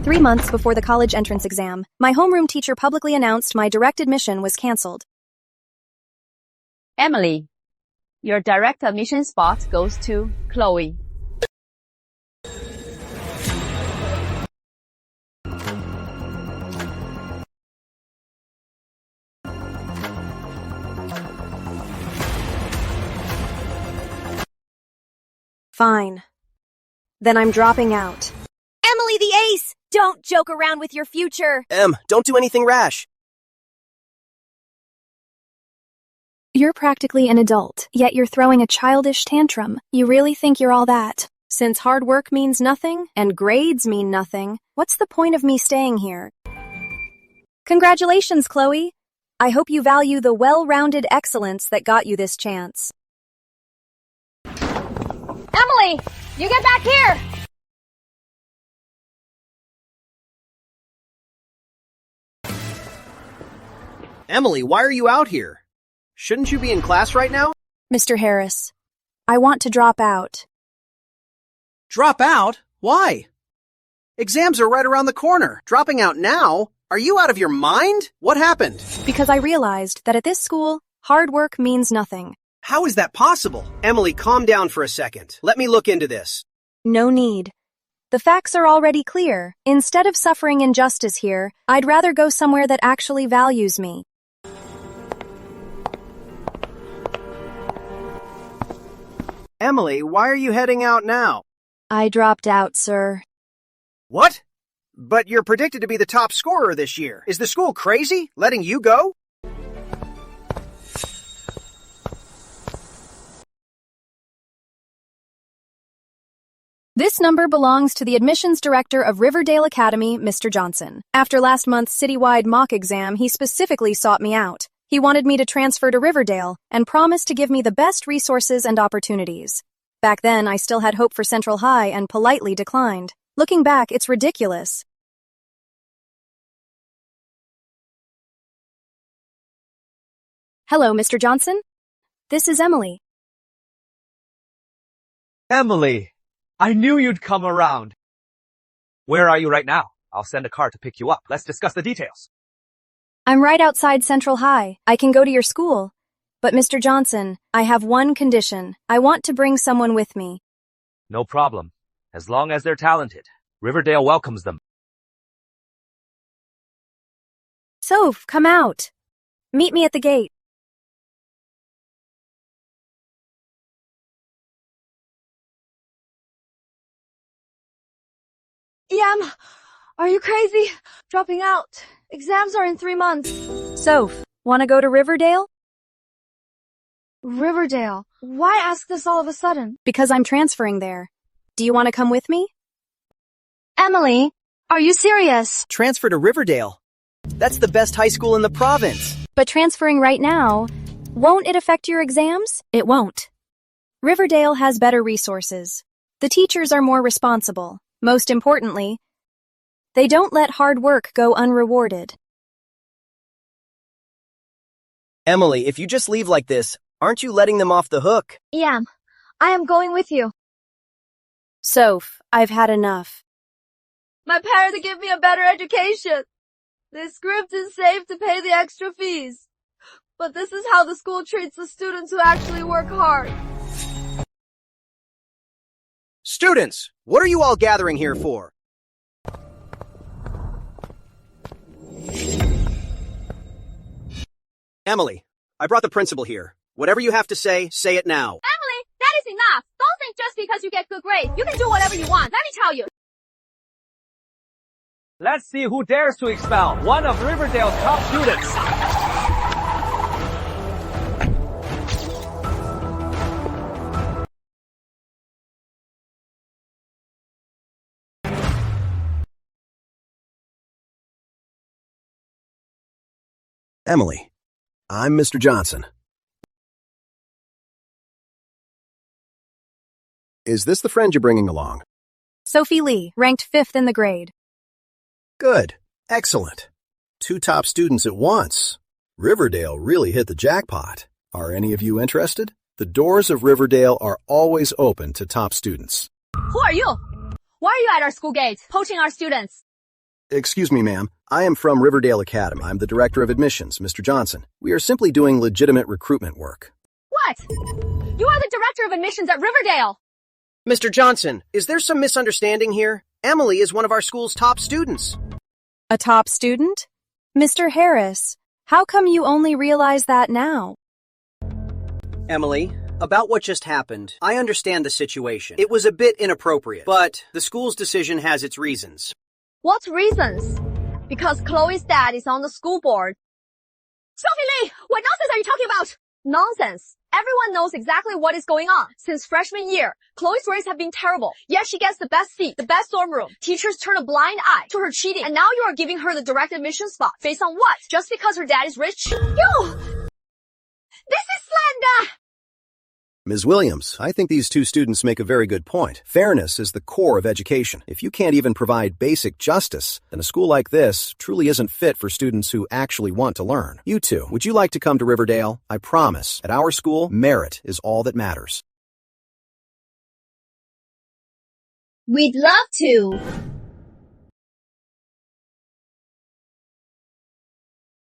3 months before the college entrance exam, my homeroom teacher publicly announced my direct admission was cancelled. Emily, your direct admission spot goes to Chloe. Fine. Then I'm dropping out. Emily the ace! Don't joke around with your future! Don't do anything rash. You're practically an adult, yet you're throwing a childish tantrum. You really think you're all that? Since hard work means nothing, and grades mean nothing, what's the point of me staying here? Congratulations, Chloe! I hope you value the well-rounded excellence that got you this chance. Emily, you get back here! Emily, why are you out here? Shouldn't you be in class right now? Mr. Harris, I want to drop out. Drop out? Why? Exams are right around the corner. Dropping out now? Are you out of your mind? What happened? Because I realized that at this school, hard work means nothing. How is that possible? Emily, calm down for a second. Let me look into this. No need. The facts are already clear. Instead of suffering injustice here, I'd rather go somewhere that actually values me. Emily, why are you heading out now? I dropped out, sir. What? But you're predicted to be the top scorer this year. Is the school crazy, letting you go? This number belongs to the admissions director of Riverdale Academy, Mr. Johnson. After last month's citywide mock exam, he specifically sought me out. He wanted me to transfer to Riverdale and promised to give me the best resources and opportunities. Back then, I still had hope for Central High and politely declined. Looking back, it's ridiculous. Hello, Mr. Johnson. This is Emily. Emily, I knew you'd come around. Where are you right now? I'll send a car to pick you up. Let's discuss the details. I'm right outside Central High. I can go to your school. But Mr. Johnson, I have one condition. I want to bring someone with me. No problem. As long as they're talented. Riverdale welcomes them. Soph, come out. Meet me at the gate. Em, are you crazy? Dropping out. Exams are in 3 months. Soph, wanna go to Riverdale? Riverdale? Why ask this all of a sudden? Because I'm transferring there. Do you want to come with me? Emily, are you serious? Transfer to Riverdale. That's the best high school in the province. But transferring right now, won't it affect your exams? It won't. Riverdale has better resources. The teachers are more responsible. Most importantly, they don't let hard work go unrewarded. Emily, if you just leave like this, aren't you letting them off the hook? Em, I am going with you. Soph, I've had enough. My parents give me a better education. The script is safe to pay the extra fees. But this is how the school treats the students who actually work hard. Students, what are you all gathering here for? Emily, I brought the principal here. Whatever you have to say it now. Emily, that is enough. Don't think just because you get good grades, you can do whatever you want. Let me tell you. Let's see who dares to expel one of Riverdale's top students. Emily, I'm Mr. Johnson. Is this the friend you're bringing along? Sophie Lee, ranked 5th in the grade. Good. Excellent. 2 top students at once. Riverdale really hit the jackpot. Are any of you interested? The doors of Riverdale are always open to top students. Who are you? Why are you at our school gate, poaching our students? Excuse me, ma'am. I am from Riverdale Academy. I'm the Director of Admissions, Mr. Johnson. We are simply doing legitimate recruitment work. What? You are the director of admissions at Riverdale. Mr. Johnson, is there some misunderstanding here? Emily is one of our school's top students. A top student? Mr. Harris, how come you only realize that now? Emily, about what just happened, I understand the situation. It was a bit inappropriate, but the school's decision has its reasons. What reasons? Because Chloe's dad is on the school board. Sophie Lee, what nonsense are you talking about? Nonsense. Everyone knows exactly what is going on. Since freshman year, Chloe's grades have been terrible. Yet she gets the best seat, the best dorm room. Teachers turn a blind eye to her cheating. And now you are giving her the direct admission spot. Based on what? Just because her dad is rich? This is slander! Ms. Williams, I think these two students make a very good point. Fairness is the core of education. If you can't even provide basic justice, then a school like this truly isn't fit for students who actually want to learn. You two, would you like to come to Riverdale? I promise, at our school, merit is all that matters. We'd love to.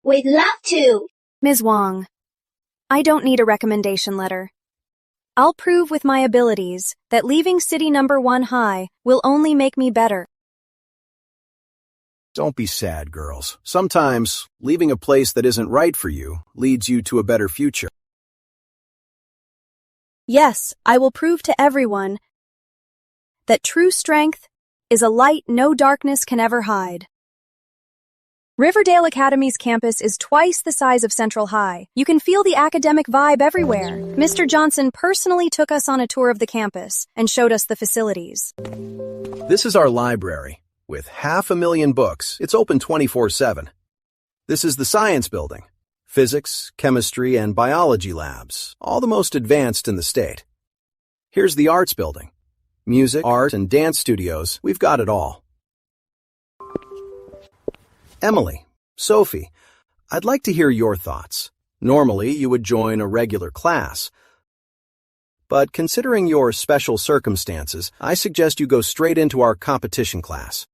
We'd love to. Ms. Wong, I don't need a recommendation letter. I'll prove with my abilities that leaving city number 1 high will only make me better. Don't be sad, girls. Sometimes, leaving a place that isn't right for you leads you to a better future. Yes, I will prove to everyone that true strength is a light no darkness can ever hide. Riverdale Academy's campus is twice the size of Central High. You can feel the academic vibe everywhere. Mr. Johnson personally took us on a tour of the campus and showed us the facilities. This is our library. With 500,000 books, it's open 24/7. This is the science building. Physics, chemistry, and biology labs, all the most advanced in the state. Here's the arts building. Music, art, and dance studios, we've got it all. Emily, Sophie, I'd like to hear your thoughts. Normally, you would join a regular class. But considering your special circumstances, I suggest you go straight into our competition class.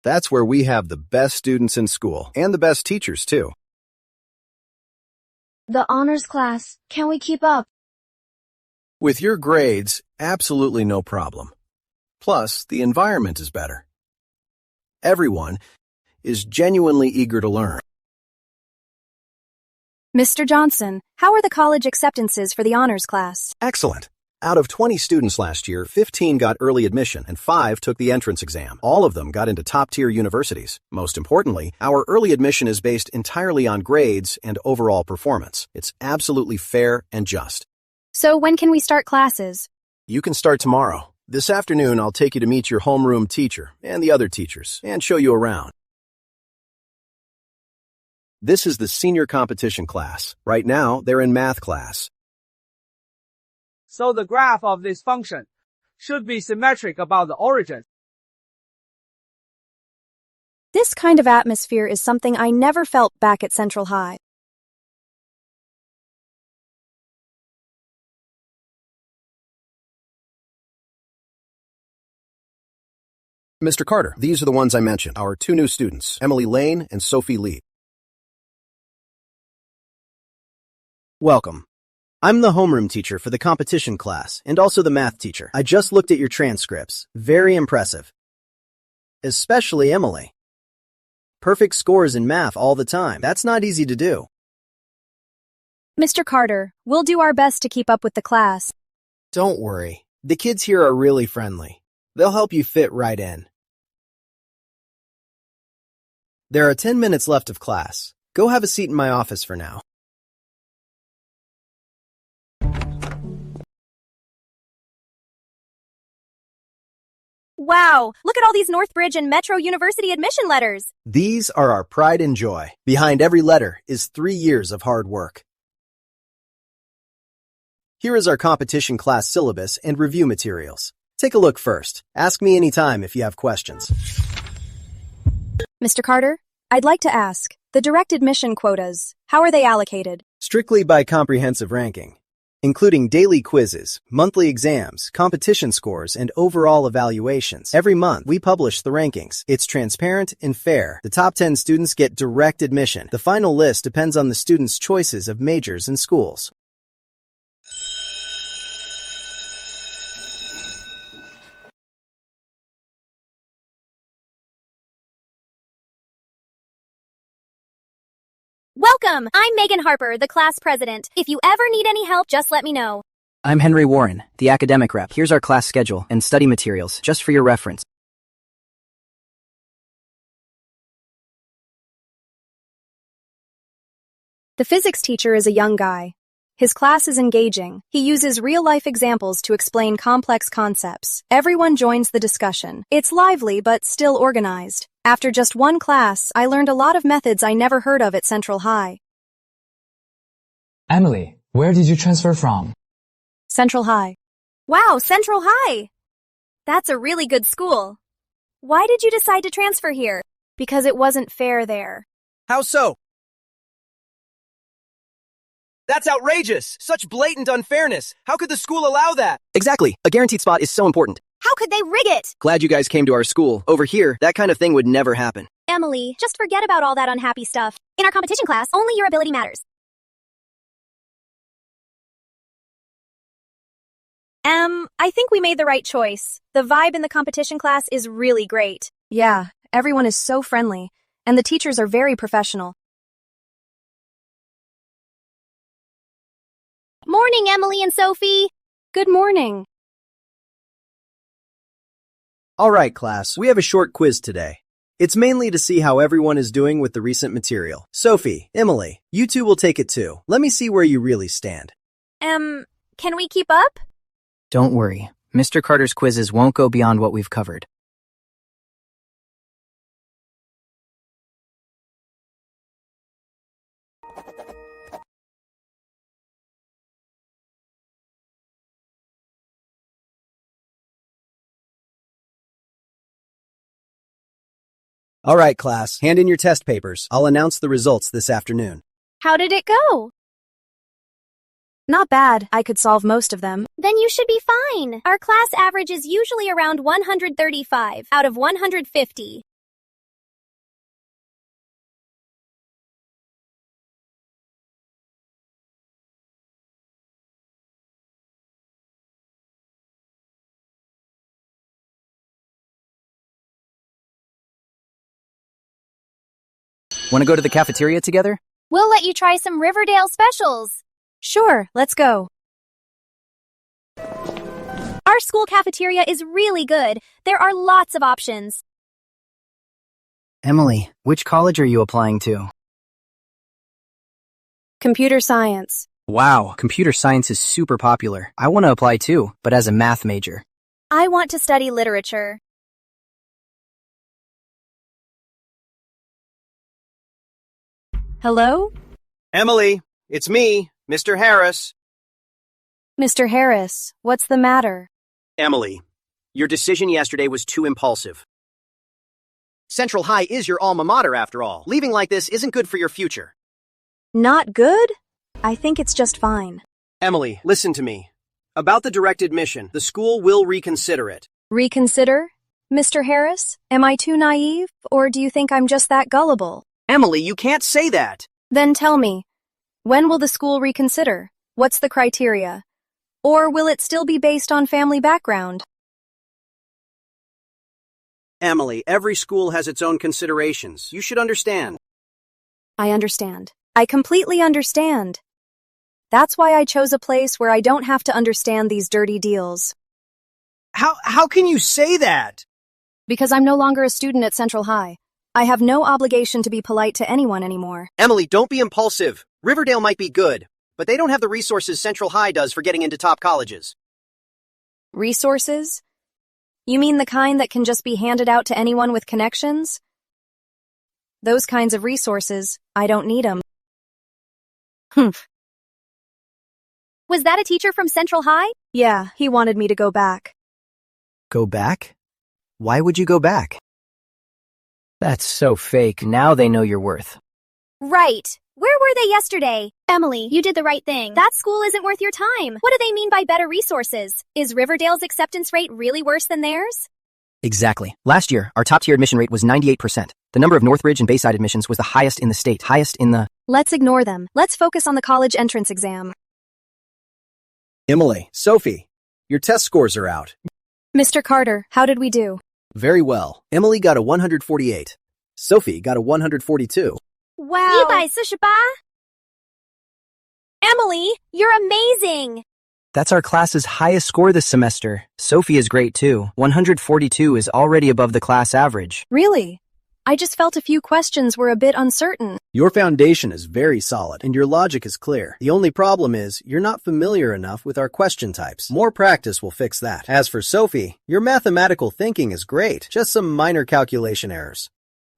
That's where we have the best students in school, and the best teachers, too. The honors class. Can we keep up? With your grades, absolutely no problem. Plus, the environment is better. Everyone is genuinely eager to learn. Mr. Johnson, how are the college acceptances for the honors class? Excellent. Out of 20 students last year, 15 got early admission and 5 took the entrance exam. All of them got into top-tier universities. Most importantly, our early admission is based entirely on grades and overall performance. It's absolutely fair and just. So when can we start classes? You can start tomorrow. This afternoon, I'll take you to meet your homeroom teacher and the other teachers and show you around. This is the senior competition class. Right now, they're in math class. So the graph of this function should be symmetric about the origin. This kind of atmosphere is something I never felt back at Central High. Mr. Carter, these are the ones I mentioned, our 2 new students, Emily Lane and Sophie Lee. Welcome. I'm the homeroom teacher for the competition class and also the math teacher. I just looked at your transcripts. Very impressive. Especially Emily. Perfect scores in math all the time. That's not easy to do. Mr. Carter, we'll do our best to keep up with the class. Don't worry. The kids here are really friendly. They'll help you fit right in. There are 10 minutes left of class. Go have a seat in my office for now. Wow, look at all these Northbridge and Metro University admission letters. These are our pride and joy. Behind every letter is 3 years of hard work. Here is our competition class syllabus and review materials. Take a look first. Ask me anytime if you have questions. Mr. Carter, I'd like to ask, the direct admission quotas, how are they allocated? Strictly by comprehensive ranking. including daily quizzes, monthly exams, competition scores, and overall evaluations. Every month, we publish the rankings. It's transparent and fair. The top 10 students get direct admission. The final list depends on the students' choices of majors and schools. Welcome! I'm Megan Harper, the class president. If you ever need any help, just let me know. I'm Henry Warren, the academic rep. Here's our class schedule and study materials, just for your reference. The physics teacher is a young guy. His class is engaging. He uses real-life examples to explain complex concepts. Everyone joins the discussion. It's lively, but still organized. After just one class, I learned a lot of methods I never heard of at Central High. Emily, where did you transfer from? Central High. Wow, Central High! That's a really good school. Why did you decide to transfer here? Because it wasn't fair there. How so? That's outrageous! Such blatant unfairness! How could the school allow that? Exactly. A guaranteed spot is so important. How could they rig it? Glad you guys came to our school. Over here, that kind of thing would never happen. Emily, just forget about all that unhappy stuff. In our competition class, only your ability matters. I think we made the right choice. The vibe in the competition class is really great. Yeah, everyone is so friendly, and the teachers are very professional. Morning, Emily and Sophie. Good morning. All right, class, we have a short quiz today. It's mainly to see how everyone is doing with the recent material. Sophie, Emily, you two will take it too. Let me see where you really stand. Can we keep up? Don't worry, Mr. Carter's quizzes won't go beyond what we've covered. All right, class, hand in your test papers. I'll announce the results this afternoon. How did it go? Not bad. I could solve most of them. Then you should be fine. Our class average is usually around 135 out of 150. Want to go to the cafeteria together? We'll let you try some Riverdale specials. Sure, let's go. Our school cafeteria is really good. There are lots of options. Emily, which college are you applying to? Computer science. Wow, computer science is super popular. I want to apply too, but as a math major. I want to study literature. Hello? Emily, it's me, Mr. Harris. Mr. Harris, what's the matter? Emily, your decision yesterday was too impulsive. Central High is your alma mater, after all. Leaving like this isn't good for your future. Not good? I think it's just fine. Emily, listen to me. About the direct admission, the school will reconsider it. Reconsider? Mr. Harris? Am I too naive, or do you think I'm just that gullible? Emily, you can't say that. Then tell me, when will the school reconsider? What's the criteria? Or will it still be based on family background? Emily, every school has its own considerations. You should understand. I understand. I completely understand. That's why I chose a place where I don't have to understand these dirty deals. How can you say that? Because I'm no longer a student at Central High. I have no obligation to be polite to anyone anymore. Emily, don't be impulsive. Riverdale might be good, but they don't have the resources Central High does for getting into top colleges. Resources? You mean the kind that can just be handed out to anyone with connections? Those kinds of resources, I don't need them. Was that a teacher from Central High? Yeah, he wanted me to go back. Go back? Why would you go back? That's so fake. Now they know your worth. Right. Where were they yesterday? Emily, you did the right thing. That school isn't worth your time. What do they mean by better resources? Is Riverdale's acceptance rate really worse than theirs? Exactly. Last year, our top-tier admission rate was 98%. The number of Northridge and Bayside admissions was the highest in the state, Let's ignore them. Let's focus on the college entrance exam. Emily, Sophie, your test scores are out. Mr. Carter, how did we do? Very well. Emily got a 148. Sophie got a 142. Wow. 148. Emily, you're amazing. That's our class's highest score this semester. Sophie is great too. 142 is already above the class average. Really? I just felt a few questions were a bit uncertain. Your foundation is very solid, and your logic is clear. The only problem is, you're not familiar enough with our question types. More practice will fix that. As for Sophie, your mathematical thinking is great, just some minor calculation errors.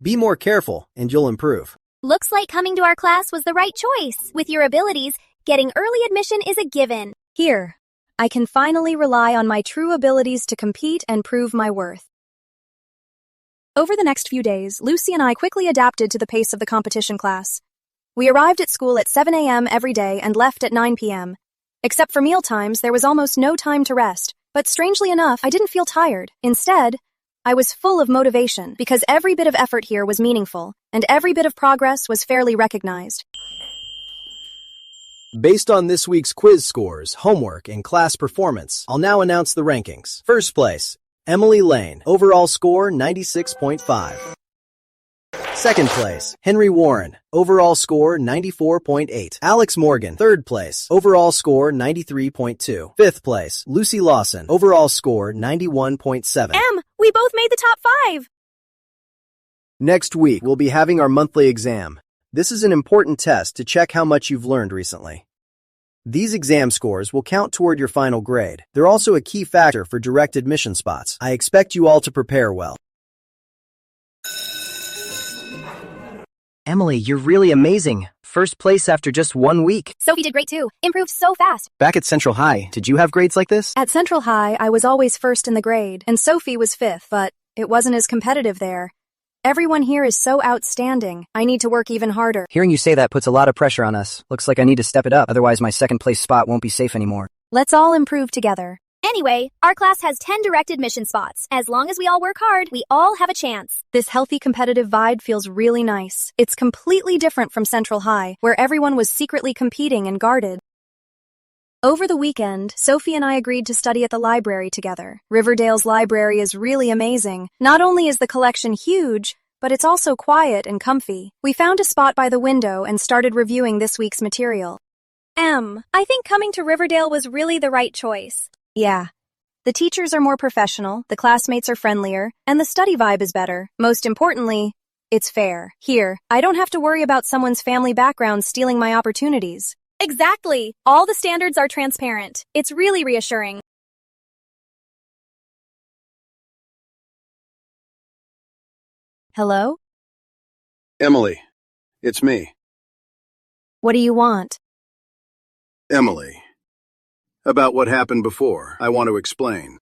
Be more careful, and you'll improve. Looks like coming to our class was the right choice. With your abilities, getting early admission is a given. Here, I can finally rely on my true abilities to compete and prove my worth. Over the next few days, Lucy and I quickly adapted to the pace of the competition class. We arrived at school at 7 a.m. every day and left at 9 p.m. Except for meal times, there was almost no time to rest. But strangely enough, I didn't feel tired. Instead, I was full of motivation because every bit of effort here was meaningful, and every bit of progress was fairly recognized. Based on this week's quiz scores, homework, and class performance, I'll now announce the rankings. First place, Emily Lane, overall score 96.5. Second place, Henry Warren, overall score 94.8. Alex Morgan, third place, overall score 93.2. Fifth place, Lucy Lawson, overall score 91.7. We both made the top 5. Next week, we'll be having our monthly exam. This is an important test to check how much you've learned recently. These exam scores will count toward your final grade. They're also a key factor for direct admission spots. I expect you all to prepare well. Emily, you're really amazing. First place after just 1 week. Sophie did great too. Improved so fast. Back at Central High, did you have grades like this? At Central High, I was always first in the grade, and Sophie was 5th, but it wasn't as competitive there. Everyone here is so outstanding. I need to work even harder. Hearing you say that puts a lot of pressure on us. Looks like I need to step it up, otherwise my second place spot won't be safe anymore. Let's all improve together. Anyway, our class has 10 direct admission spots. As long as we all work hard, we all have a chance. This healthy competitive vibe feels really nice. It's completely different from Central High, where everyone was secretly competing and guarded. Over the weekend, Sophie and I agreed to study at the library together. Riverdale's library is really amazing. Not only is the collection huge, but it's also quiet and comfy. We found a spot by the window and started reviewing this week's material. I think coming to Riverdale was really the right choice. Yeah. The teachers are more professional, the classmates are friendlier, and the study vibe is better. Most importantly, it's fair. Here, I don't have to worry about someone's family background stealing my opportunities. Exactly. All the standards are transparent. It's really reassuring. Hello? Emily, it's me. What do you want? Emily. About what happened before, I want to explain.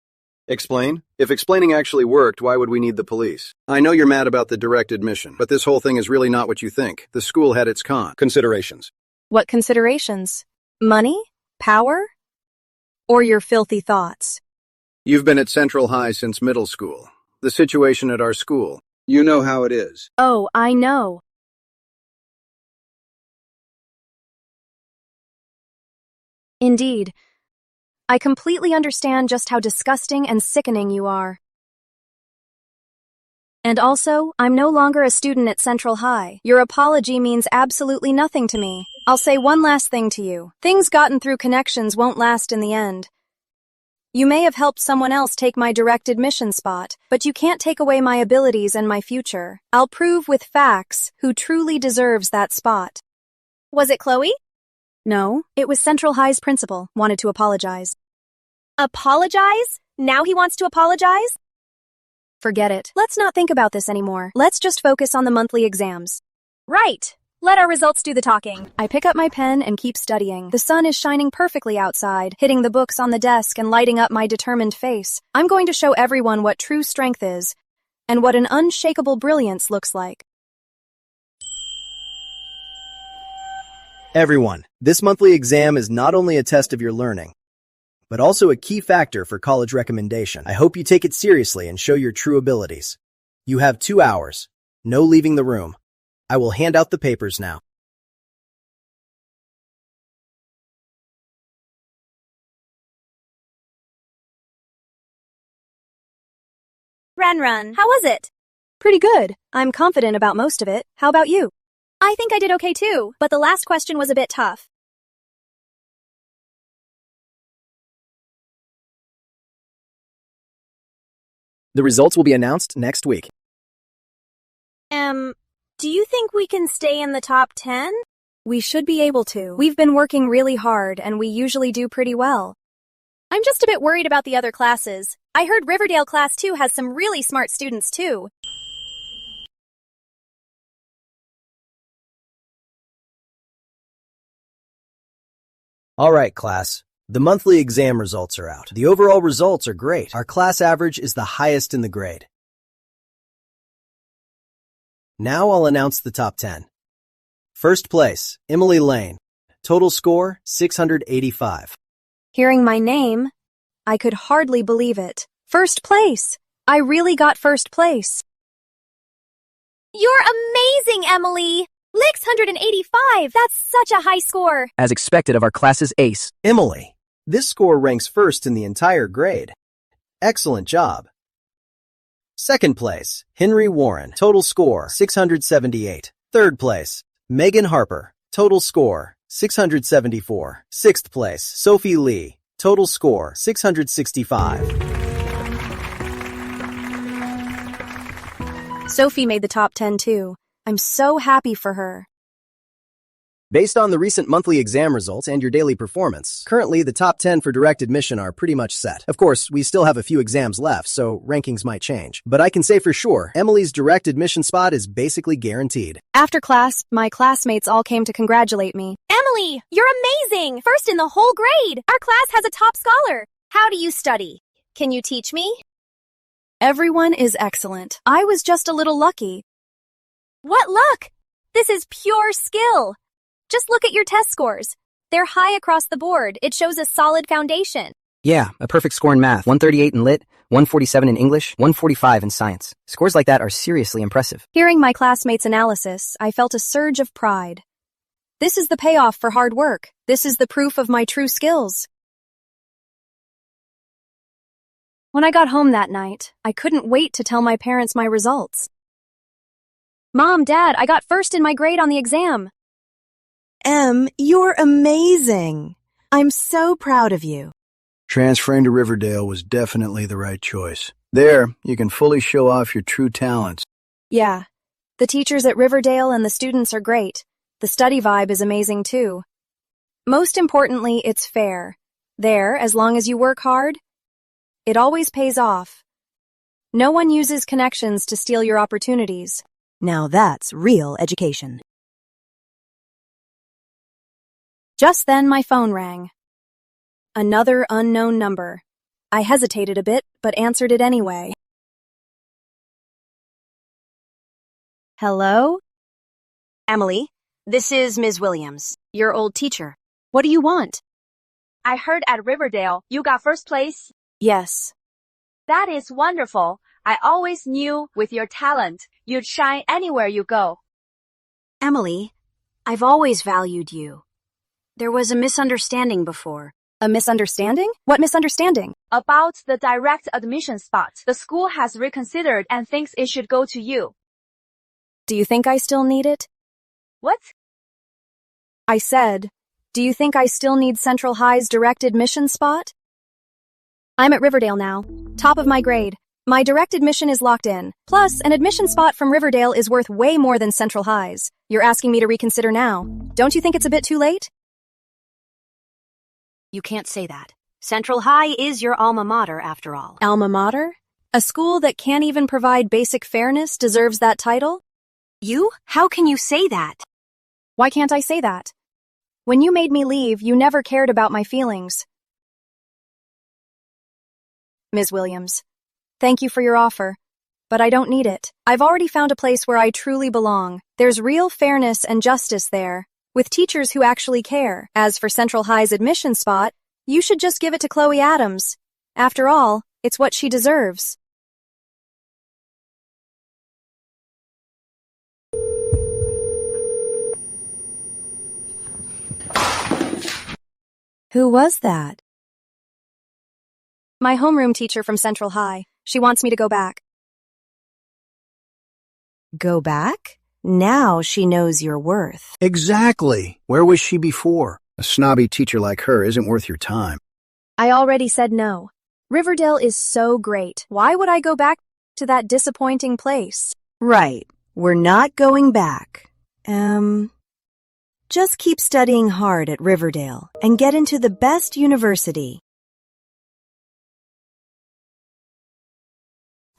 Explain? If explaining actually worked, why would we need the police? I know you're mad about the direct admission, but this whole thing is really not what you think. The school had its considerations. What considerations? Money? Power? Or your filthy thoughts? You've been at Central High since middle school. The situation at our school. You know how it is. Oh, I know. Indeed. I completely understand just how disgusting and sickening you are. And also, I'm no longer a student at Central High. Your apology means absolutely nothing to me. I'll say one last thing to you. Things gotten through connections won't last in the end. You may have helped someone else take my direct admission spot, but you can't take away my abilities and my future. I'll prove with facts who truly deserves that spot. Was it Chloe? No, it was Central High's principal, wanted to apologize. Apologize? Now he wants to apologize? Forget it. Let's not think about this anymore. Let's just focus on the monthly exams. Right. Let our results do the talking. I pick up my pen and keep studying. The sun is shining perfectly outside, hitting the books on the desk and lighting up my determined face. I'm going to show everyone what true strength is, and what an unshakable brilliance looks like. Everyone, this monthly exam is not only a test of your learning, but also a key factor for college recommendation. I hope you take it seriously and show your true abilities. You have 2 hours. No leaving the room. I will hand out the papers now. Run, how was it? Pretty good. I'm confident about most of it. How about you? I think I did okay too, but the last question was a bit tough. The results will be announced next week. Do you think we can stay in the top 10? We should be able to. We've been working really hard, and we usually do pretty well. I'm just a bit worried about the other classes. I heard Riverdale Class 2 has some really smart students too. All right, class. The monthly exam results are out. The overall results are great. Our class average is the highest in the grade. Now I'll announce the top 10. First place, Emily Lane. Total score, 685. Hearing my name, I could hardly believe it. First place! I really got first place. You're amazing, Emily! 685! That's such a high score! As expected of our class's ace. Emily, this score ranks first in the entire grade. Excellent job. Second place, Henry Warren. Total score, 678. Third place, Megan Harper. Total score, 674. Sixth place, Sophie Lee. Total score, 665. Sophie made the top 10 too. I'm so happy for her. Based on the recent monthly exam results and your daily performance, currently the top 10 for direct admission are pretty much set. Of course, we still have a few exams left, so rankings might change. But I can say for sure, Emily's direct admission spot is basically guaranteed. After class, my classmates all came to congratulate me. Emily, you're amazing! First in the whole grade! Our class has a top scholar. How do you study? Can you teach me? Everyone is excellent. I was just a little lucky. What luck! This is pure skill. Just look at your test scores. They're high across the board. It shows a solid foundation. Yeah, a perfect score in math. 138 in lit, 147 in English, 145 in science. Scores like that are seriously impressive. Hearing my classmates' analysis, I felt a surge of pride. This is the payoff for hard work. This is the proof of my true skills. When I got home that night, I couldn't wait to tell my parents my results. Mom, Dad, I got first in my grade on the exam. Em, you're amazing. I'm so proud of you. Transferring to Riverdale was definitely the right choice. There, you can fully show off your true talents. Yeah, the teachers at Riverdale and the students are great. The study vibe is amazing too. Most importantly, it's fair. There, as long as you work hard, it always pays off. No one uses connections to steal your opportunities. Now that's real education. Just then, my phone rang. Another unknown number. I hesitated a bit, but answered it anyway. Hello? Emily, this is Ms. Williams, your old teacher. What do you want? I heard at Riverdale you got first place. Yes. That is wonderful. I always knew with your talent, you'd shine anywhere you go. Emily, I've always valued you. There was a misunderstanding before. A misunderstanding? What misunderstanding? About the direct admission spot. The school has reconsidered and thinks it should go to you. Do you think I still need it? What? I said, do you think I still need Central High's direct admission spot? I'm at Riverdale now, top of my grade. My direct admission is locked in. Plus, an admission spot from Riverdale is worth way more than Central High's. You're asking me to reconsider now. Don't you think it's a bit too late? You can't say that. Central High is your alma mater, after all. Alma mater? A school that can't even provide basic fairness deserves that title? You? How can you say that? Why can't I say that? When you made me leave, you never cared about my feelings. Ms. Williams, thank you for your offer, but I don't need it. I've already found a place where I truly belong. There's real fairness and justice there. with teachers who actually care. As for Central High's admission spot, you should just give it to Chloe Adams. After all, it's what she deserves. Who was that? My homeroom teacher from Central High. She wants me to go back. Go back? Now she knows your worth. Exactly. Where was she before? A snobby teacher like her isn't worth your time. I already said no. Riverdale is so great. Why would I go back to that disappointing place? Right. We're not going back. Just keep studying hard at Riverdale and get into the best university.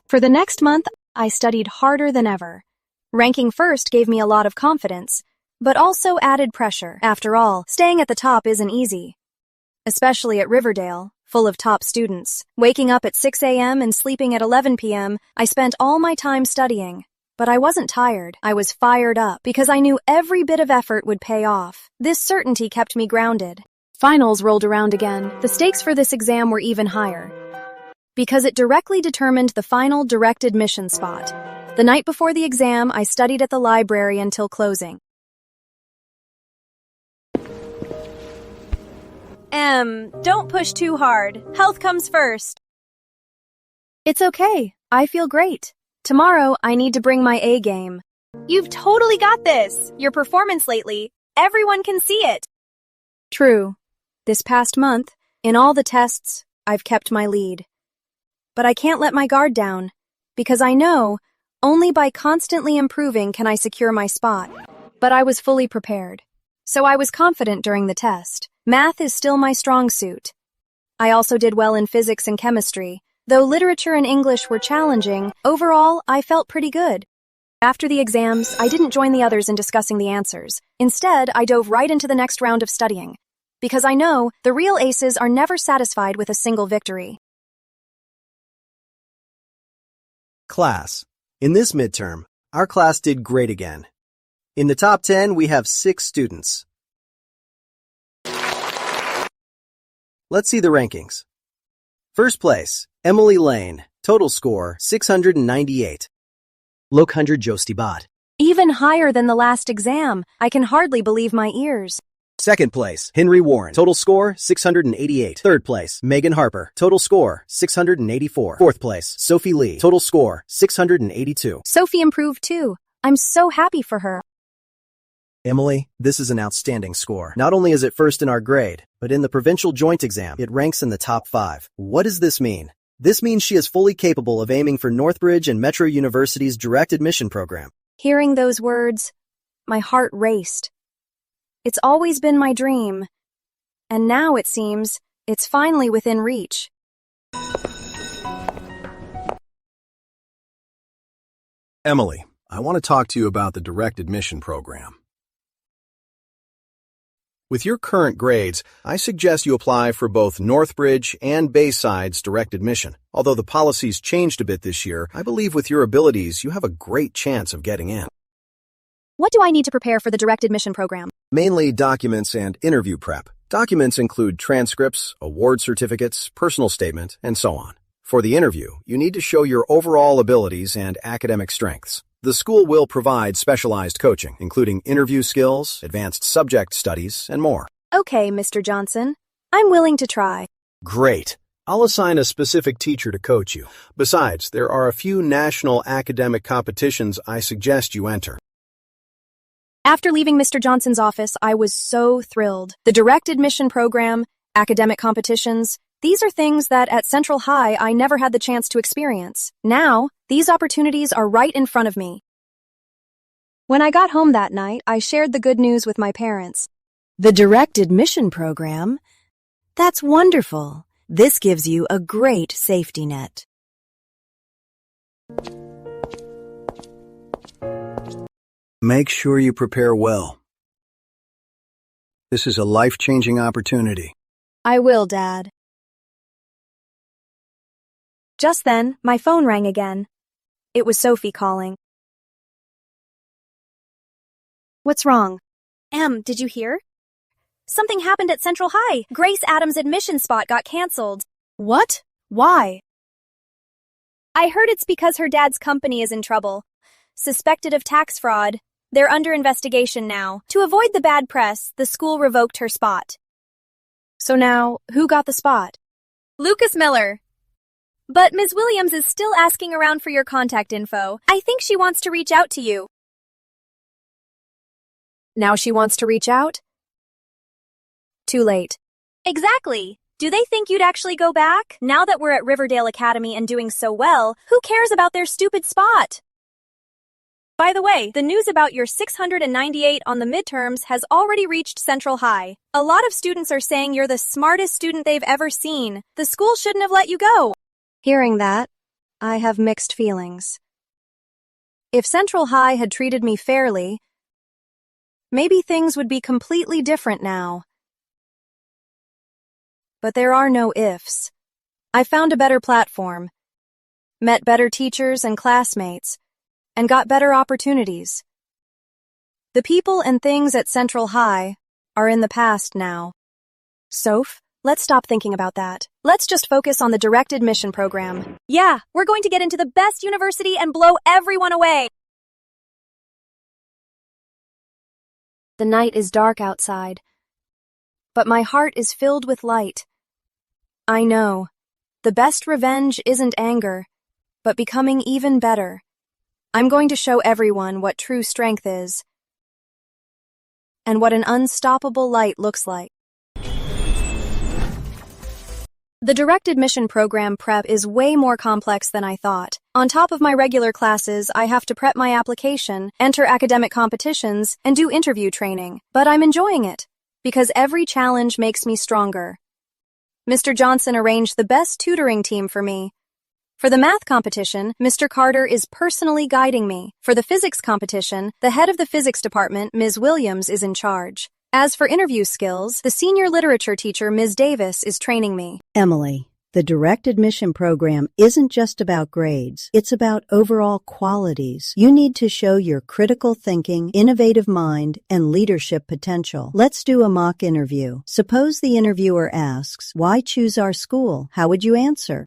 For the next month, I studied harder than ever. Ranking first gave me a lot of confidence, but also added pressure. After all, staying at the top isn't easy. Especially at Riverdale, full of top students. Waking up at 6 a.m. and sleeping at 11 p.m., I spent all my time studying. But I wasn't tired. I was fired up because I knew every bit of effort would pay off. This certainty kept me grounded. Finals rolled around again. The stakes for this exam were even higher, because it directly determined the final direct admission spot. The night before the exam, I studied at the library until closing. Don't push too hard. Health comes first. It's okay. I feel great. Tomorrow, I need to bring my A game. You've totally got this. Your performance lately, everyone can see it. True. This past month, in all the tests, I've kept my lead. But I can't let my guard down, because I know only by constantly improving can I secure my spot. But I was fully prepared, so I was confident during the test. Math is still my strong suit. I also did well in physics and chemistry. Though literature and English were challenging, overall, I felt pretty good. After the exams, I didn't join the others in discussing the answers. Instead, I dove right into the next round of studying, because I know the real aces are never satisfied with a single victory. Class. In this midterm, our class did great again. In the top 10, we have 6 students. Let's see the rankings. First place, Emily Lane, total score 698. Lok 100 Jostibat. Even higher than the last exam. I can hardly believe my ears. Second place, Henry Warren, total score 688. Third place, Megan Harper, total score 684. Fourth place, Sophie Lee, total score 682. Sophie improved too. I'm so happy for her. Emily, this is an outstanding score. Not only is it first in our grade, but in the provincial joint exam, it ranks in the top 5. What does this mean? This means she is fully capable of aiming for Northbridge and Metro University's direct admission program. Hearing those words, my heart raced. It's always been my dream, and now it seems it's finally within reach. Emily, I want to talk to you about the direct admission program. With your current grades, I suggest you apply for both Northbridge and Bayside's direct admission. Although the policy's changed a bit this year, I believe with your abilities, you have a great chance of getting in. What do I need to prepare for the direct admission program? Mainly documents and interview prep. Documents include transcripts, award certificates, personal statement, and so on. For the interview, you need to show your overall abilities and academic strengths. The school will provide specialized coaching, including interview skills, advanced subject studies, and more. Okay, Mr. Johnson. I'm willing to try. Great. I'll assign a specific teacher to coach you. Besides, there are a few national academic competitions I suggest you enter. After leaving Mr. Johnson's office, I was so thrilled. The direct admission program, academic competitions, these are things that at Central High I never had the chance to experience. Now, these opportunities are right in front of me. When I got home that night, I shared the good news with my parents. The direct admission program? That's wonderful. This gives you a great safety net. Make sure you prepare well. This is a life-changing opportunity. I will, Dad. Just then, my phone rang again. It was Sophie calling. What's wrong? Did you hear? Something happened at Central High. Grace Adams' admission spot got canceled. What? Why? I heard it's because her dad's company is in trouble. Suspected of tax fraud. They're under investigation now. To avoid the bad press, the school revoked her spot. So now, who got the spot? Lucas Miller. But Ms. Williams is still asking around for your contact info. I think she wants to reach out to you. Now she wants to reach out? Too late. Exactly. Do they think you'd actually go back? Now that we're at Riverdale Academy and doing so well, who cares about their stupid spot? By the way, the news about your 698 on the midterms has already reached Central High. A lot of students are saying you're the smartest student they've ever seen. The school shouldn't have let you go. Hearing that, I have mixed feelings. If Central High had treated me fairly, maybe things would be completely different now. But there are no ifs. I found a better platform, met better teachers and classmates, and got better opportunities. The people and things at Central High are in the past now. Soph, let's stop thinking about that. Let's just focus on the direct admission program. Yeah, we're going to get into the best university and blow everyone away. The night is dark outside, but my heart is filled with light. I know, the best revenge isn't anger, but becoming even better. I'm going to show everyone what true strength is, and what an unstoppable light looks like. The direct admission program prep is way more complex than I thought. On top of my regular classes, I have to prep my application, enter academic competitions, and do interview training. But I'm enjoying it, because every challenge makes me stronger. Mr. Johnson arranged the best tutoring team for me. For the math competition, Mr. Carter is personally guiding me. For the physics competition, the head of the physics department, Ms. Williams, is in charge. As for interview skills, the senior literature teacher, Ms. Davis, is training me. Emily, the direct admission program isn't just about grades. It's about overall qualities. You need to show your critical thinking, innovative mind, and leadership potential. Let's do a mock interview. Suppose the interviewer asks, "Why choose our school?" How would you answer?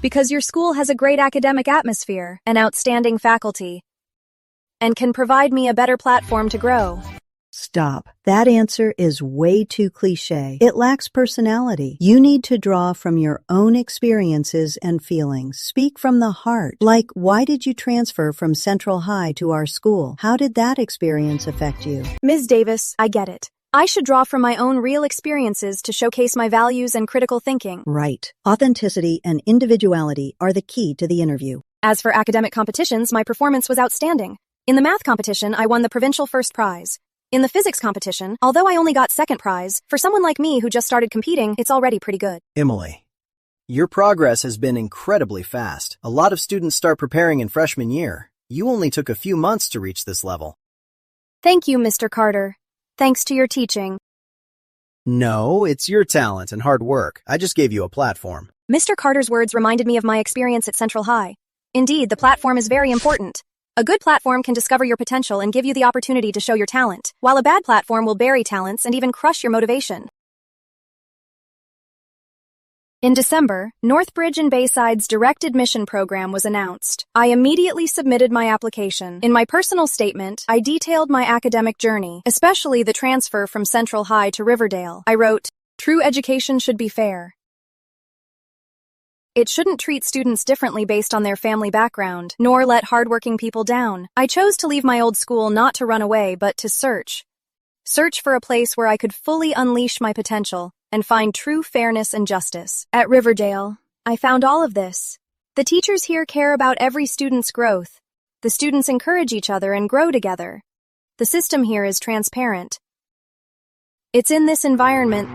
Because your school has a great academic atmosphere, an outstanding faculty, and can provide me a better platform to grow. Stop. That answer is way too cliché. It lacks personality. You need to draw from your own experiences and feelings. Speak from the heart. Like, why did you transfer from Central High to our school? How did that experience affect you? Ms. Davis, I get it. I should draw from my own real experiences to showcase my values and critical thinking. Right. Authenticity and individuality are the key to the interview. As for academic competitions, my performance was outstanding. In the math competition, I won the provincial first prize. In the physics competition, although I only got second prize, for someone like me who just started competing, it's already pretty good. Emily, your progress has been incredibly fast. A lot of students start preparing in freshman year. You only took a few months to reach this level. Thank you, Mr. Carter. Thanks to your teaching. No, it's your talent and hard work. I just gave you a platform. Mr. Carter's words reminded me of my experience at Central High. Indeed, the platform is very important. A good platform can discover your potential and give you the opportunity to show your talent, while a bad platform will bury talents and even crush your motivation. In December, Northbridge and Bayside's direct admission program was announced. I immediately submitted my application. In my personal statement, I detailed my academic journey, especially the transfer from Central High to Riverdale. I wrote, "True education should be fair. It shouldn't treat students differently based on their family background, nor let hardworking people down. I chose to leave my old school not to run away, but to search. Search for a place where I could fully unleash my potential and find true fairness and justice. At Riverdale, I found all of this. The teachers here care about every student's growth. The students encourage each other and grow together. The system here is transparent. It's in this environment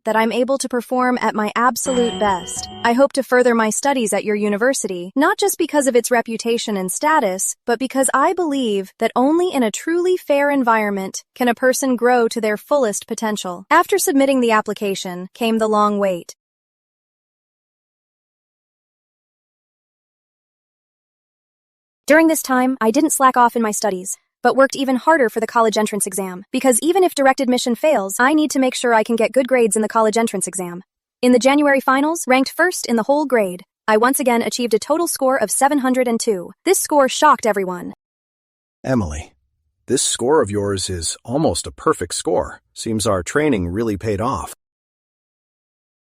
that I'm able to perform at my absolute best. I hope to further my studies at your university, not just because of its reputation and status, but because I believe that only in a truly fair environment can a person grow to their fullest potential." After submitting the application came the long wait. During this time, I didn't slack off in my studies. but worked even harder for the college entrance exam, because even if direct admission fails, I need to make sure I can get good grades in the college entrance exam. In the January finals, ranked first in the whole grade, I once again achieved a total score of 702. This score shocked everyone. Emily, this score of yours is almost a perfect score. Seems our training really paid off.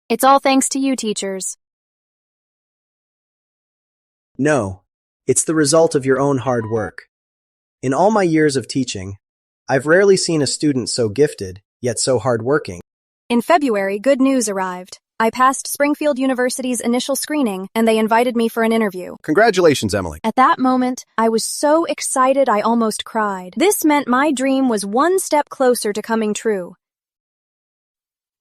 It's all thanks to you, teachers. No, it's the result of your own hard work. In all my years of teaching, I've rarely seen a student so gifted, yet so hardworking. In February, good news arrived. I passed Springfield University's initial screening, and they invited me for an interview. Congratulations, Emily. At that moment, I was so excited I almost cried. This meant my dream was one step closer to coming true.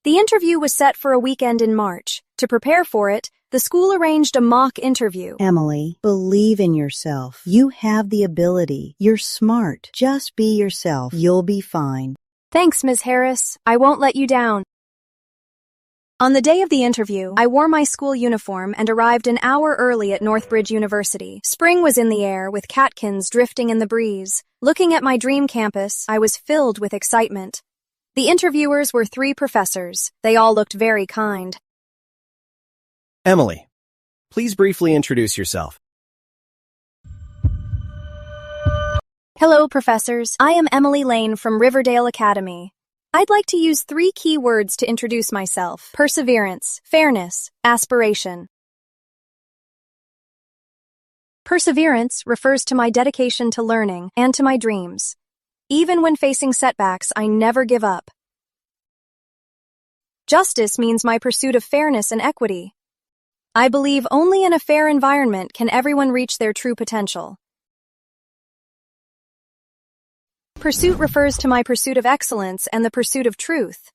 The interview was set for a weekend in March. To prepare for it, the school arranged a mock interview. Emily, believe in yourself. You have the ability. You're smart. Just be yourself. You'll be fine. Thanks, Ms. Harris. I won't let you down. On the day of the interview, I wore my school uniform and arrived an hour early at Northbridge University. Spring was in the air, with catkins drifting in the breeze. Looking at my dream campus, I was filled with excitement. The interviewers were 3 professors. They all looked very kind. Emily, please briefly introduce yourself. Hello, professors. I am Emily Lane from Riverdale Academy. I'd like to use 3 key words to introduce myself: perseverance, fairness, aspiration. Perseverance refers to my dedication to learning and to my dreams. Even when facing setbacks, I never give up. Justice means my pursuit of fairness and equity. I believe only in a fair environment can everyone reach their true potential. Pursuit refers to my pursuit of excellence and the pursuit of truth.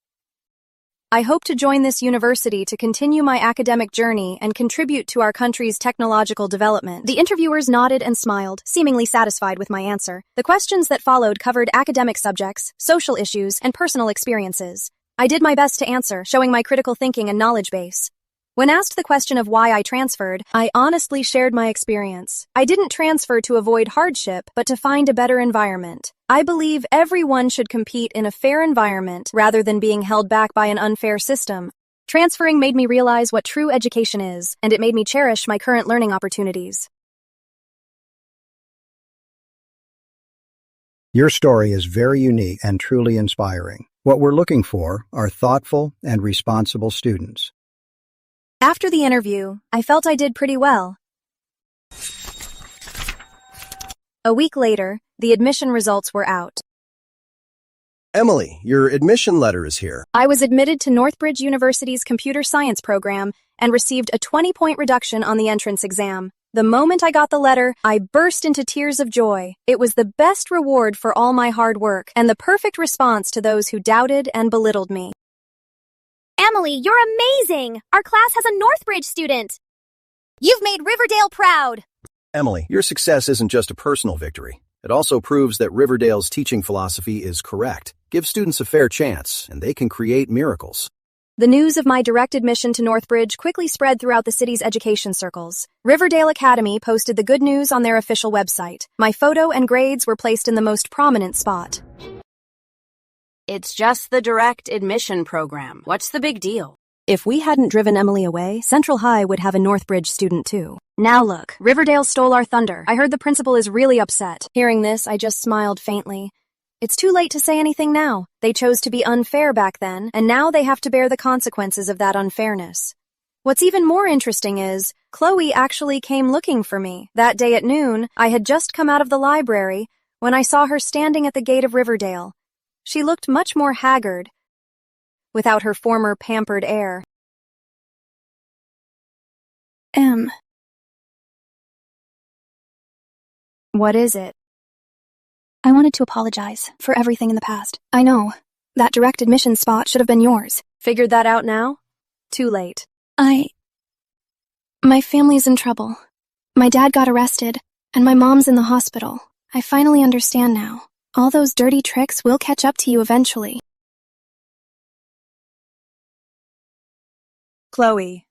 I hope to join this university to continue my academic journey and contribute to our country's technological development. The interviewers nodded and smiled, seemingly satisfied with my answer. The questions that followed covered academic subjects, social issues, and personal experiences. I did my best to answer, showing my critical thinking and knowledge base. When asked the question of why I transferred, I honestly shared my experience. I didn't transfer to avoid hardship, but to find a better environment. I believe everyone should compete in a fair environment rather than being held back by an unfair system. Transferring made me realize what true education is, and it made me cherish my current learning opportunities. Your story is very unique and truly inspiring. What we're looking for are thoughtful and responsible students. After the interview, I felt I did pretty well. A week later, the admission results were out. Emily, your admission letter is here. I was admitted to Northbridge University's computer science program and received a 20-point reduction on the entrance exam. The moment I got the letter, I burst into tears of joy. It was the best reward for all my hard work and the perfect response to those who doubted and belittled me. Emily, you're amazing! Our class has a Northbridge student! You've made Riverdale proud! Emily, your success isn't just a personal victory. It also proves that Riverdale's teaching philosophy is correct. Give students a fair chance, and they can create miracles. The news of my direct admission to Northbridge quickly spread throughout the city's education circles. Riverdale Academy posted the good news on their official website. My photo and grades were placed in the most prominent spot. It's just the direct admission program. What's the big deal? If we hadn't driven Emily away, Central High would have a Northbridge student too. Now look, Riverdale stole our thunder. I heard the principal is really upset. Hearing this, I just smiled faintly. It's too late to say anything now. They chose to be unfair back then, and now they have to bear the consequences of that unfairness. What's even more interesting is, Chloe actually came looking for me. That day at noon, I had just come out of the library when I saw her standing at the gate of Riverdale. She looked much more haggard, without her former pampered air. What is it? I wanted to apologize for everything in the past. I know, that direct admission spot should have been yours. Figured that out now? Too late. My family's in trouble. My dad got arrested, and my mom's in the hospital. I finally understand now. All those dirty tricks will catch up to you eventually. Chloe,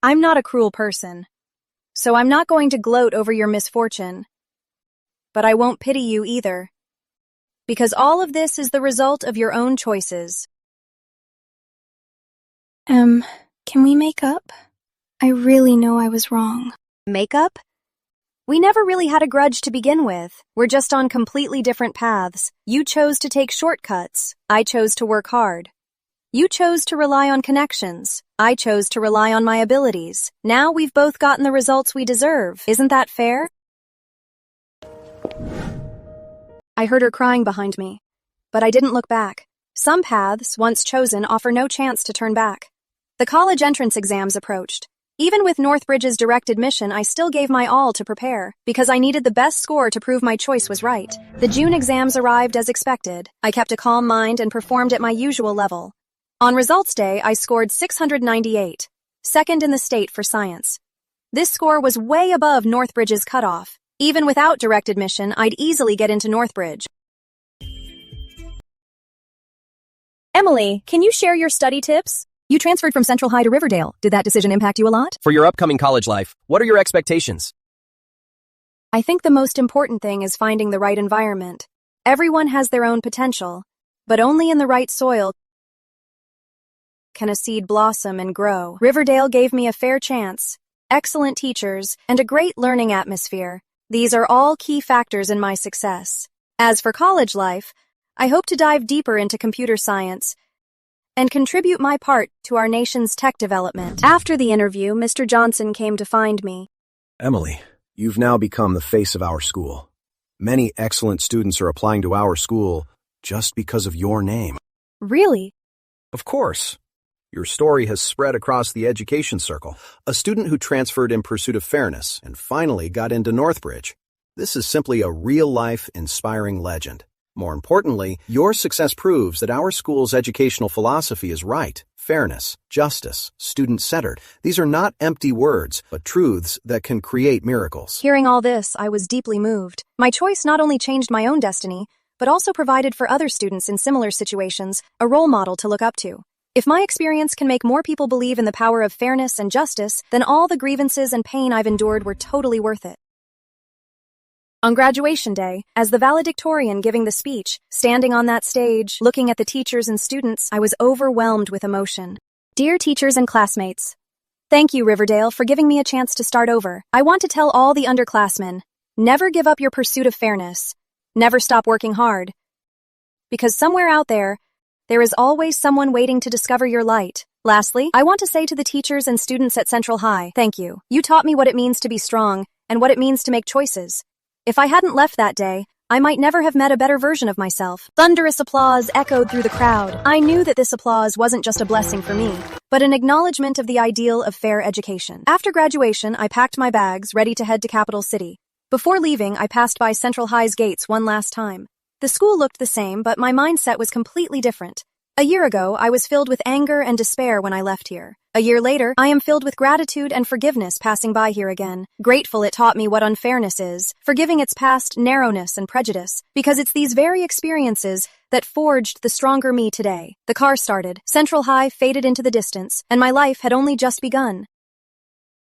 I'm not a cruel person, so I'm not going to gloat over your misfortune. but I won't pity you either. Because all of this is the result of your own choices. Can we make up? I really know I was wrong. Make up? We never really had a grudge to begin with. We're just on completely different paths. You chose to take shortcuts. I chose to work hard. You chose to rely on connections. I chose to rely on my abilities. Now we've both gotten the results we deserve. Isn't that fair? I heard her crying behind me, but I didn't look back. Some paths, once chosen, offer no chance to turn back. The college entrance exams approached. Even with Northbridge's direct admission, I still gave my all to prepare, because I needed the best score to prove my choice was right. The June exams arrived as expected. I kept a calm mind and performed at my usual level. On results day, I scored 698, second in the state for science. This score was way above Northbridge's cutoff. Even without direct admission, I'd easily get into Northbridge. Emily, can you share your study tips? You transferred from Central High to Riverdale. Did that decision impact you a lot? For your upcoming college life, what are your expectations? I think the most important thing is finding the right environment. Everyone has their own potential, but only in the right soil can a seed blossom and grow. Riverdale gave me a fair chance, excellent teachers, and a great learning atmosphere. These are all key factors in my success. As for college life, I hope to dive deeper into computer science and contribute my part to our nation's tech development. After the interview, Mr. Johnson came to find me. Emily, you've now become the face of our school. Many excellent students are applying to our school just because of your name. Really? Of course. Your story has spread across the education circle. A student who transferred in pursuit of fairness and finally got into Northbridge. This is simply a real-life, inspiring legend. More importantly, your success proves that our school's educational philosophy is right. Fairness, justice, student-centered. These are not empty words, but truths that can create miracles. Hearing all this, I was deeply moved. My choice not only changed my own destiny, but also provided for other students in similar situations a role model to look up to. If my experience can make more people believe in the power of fairness and justice, then all the grievances and pain I've endured were totally worth it. On graduation day, as the valedictorian giving the speech, standing on that stage, looking at the teachers and students, I was overwhelmed with emotion. Dear teachers and classmates, thank you, Riverdale, for giving me a chance to start over. I want to tell all the underclassmen, never give up your pursuit of fairness. Never stop working hard. Because somewhere out there is always someone waiting to discover your light. Lastly, I want to say to the teachers and students at Central High, thank you. You taught me what it means to be strong and what it means to make choices. If I hadn't left that day, I might never have met a better version of myself. Thunderous applause echoed through the crowd. I knew that this applause wasn't just a blessing for me, but an acknowledgement of the ideal of fair education. After graduation, I packed my bags, ready to head to Capital City. Before leaving, I passed by Central High's gates one last time. The school looked the same, but my mindset was completely different. A year ago, I was filled with anger and despair when I left here. A year later, I am filled with gratitude and forgiveness passing by here again. Grateful it taught me what unfairness is, forgiving its past narrowness and prejudice, because it's these very experiences that forged the stronger me today. The car started, Central High faded into the distance, and my life had only just begun.